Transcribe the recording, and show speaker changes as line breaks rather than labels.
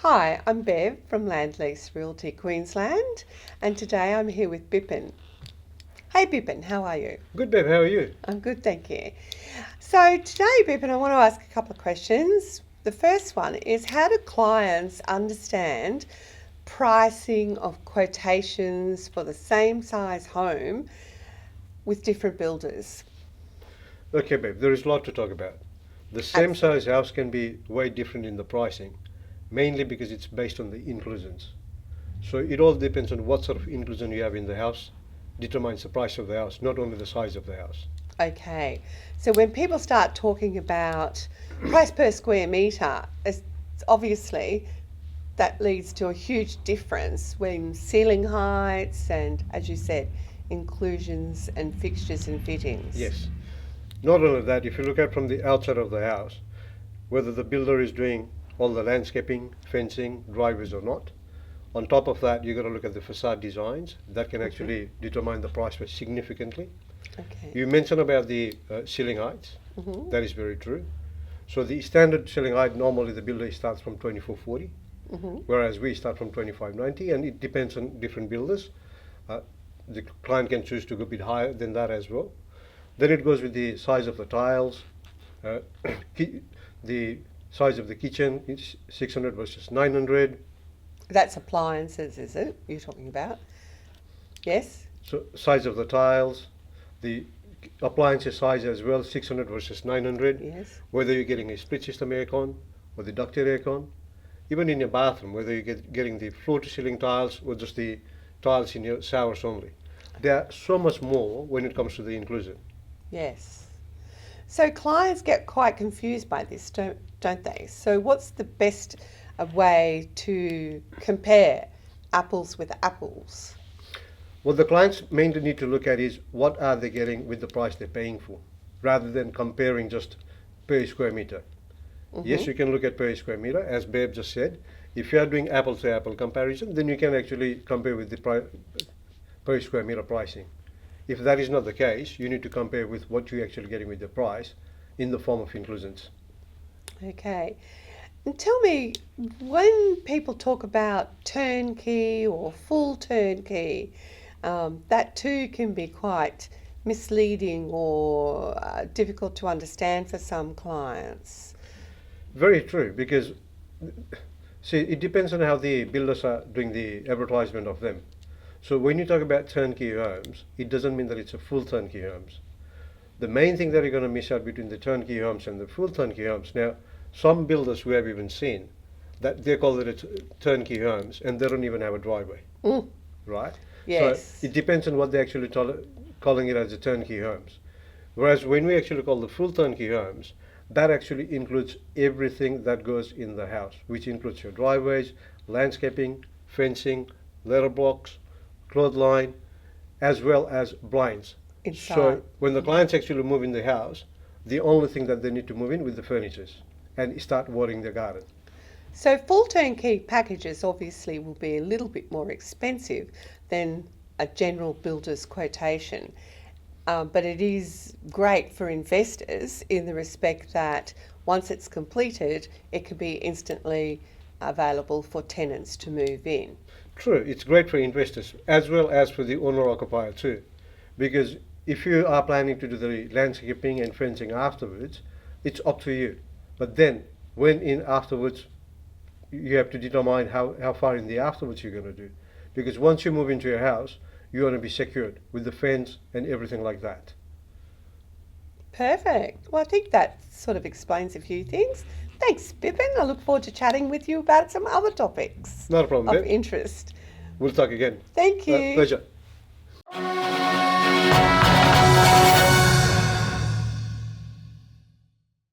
Hi, I'm Bev from LEASE Realty Queensland, and today I'm here with Bipin. Hey Bipin, how are you?
Good, babe. How are you?
I'm good, thank you. So today, Bipin, I want to ask a couple of questions. The first one is, how do clients understand pricing of quotations for the same size home with different builders?
Okay, babe. There is a lot to talk about. The same
Absolutely.
size house can be way different in the pricing, mainly because it's based on the inclusions. So it all depends on what sort of inclusion you have in the house, determines the price of the house, not only the size of the house.
Okay, so when people start talking about price per square metre, it's obviously that leads to a huge difference when ceiling heights and, as you said, inclusions and fixtures and fittings.
Yes. Not only that, if you look at from the outside of the house, whether the builder is doing all the landscaping, fencing, driveways or not. On top of that, you've got to look at the facade designs. That can actually determine the price significantly.
Okay.
You mentioned about the ceiling heights.
hmm
That is very true. So the standard ceiling height, normally the builder starts from 2440,
hmm
whereas we start from 2590, and it depends on different builders. Uh, the client can choose to go a bit higher than that as well. Then it goes with the size of the tiles, uh, the size of the kitchen, it's 600 versus 900.
That's appliances, is it? You're talking about? Yes?
So size of the tiles, the appliances size as well, 600 versus 900.
Yes.
Whether you're getting a split system aircon or the ducted aircon, even in your bathroom, whether you're getting the floor to ceiling tiles or just the tiles in your showers only. There are so much more when it comes to the inclusion.
Yes. So clients get quite confused by this, don't they? So what's the best way to compare apples with apples?
What the clients mainly need to look at is what are they getting with the price they're paying for, rather than comparing just per square meter. Yes, you can look at per square meter, as Babe just said. If you are doing apple to apple comparison, then you can actually compare with the per square meter pricing. If that is not the case, you need to compare with what you're actually getting with the price in the form of inclusions.
Okay. And tell me, when people talk about turnkey or full turnkey, that too can be quite misleading or difficult to understand for some clients.
Very true, because see, it depends on how the builders are doing the advertisement of them. So when you talk about turnkey homes, it doesn't mean that it's a full turnkey homes. The main thing that you're going to miss out between the turnkey homes and the full turnkey homes. Now, some builders we have even seen that they call it turnkey homes and they don't even have a driveway,
Mm,
right?
yes.
So it depends on what they actually calling it as a turnkey homes. Whereas when we actually call the full turnkey homes, that actually includes everything that goes in the house, which includes your driveways, landscaping, fencing, letter blocks, clothesline, as well as blinds.
Inside.
So when the clients actually move in the house, the only thing that they need to move in with the furnitures and start watering their garden.
So full turnkey packages obviously will be a little bit more expensive than a general builder's quotation. But it is great for investors in the respect that once it's completed, it can be instantly available for tenants to move in.
True, it's great for investors as well as for the owner occupier too, because if you are planning to do the landscaping and fencing afterwards, it's up to you. But then, when in afterwards, you have to determine how far in the afterwards you're going to do, because once you move into your house, you want to be secured with the fence and everything like that.
Perfect. Well, I think that sort of explains a few things. Thanks, Bippin. I look forward to chatting with you about some other topics
Not a problem,
of
babe.
interest.
We'll talk again.
Thank you.
Pleasure.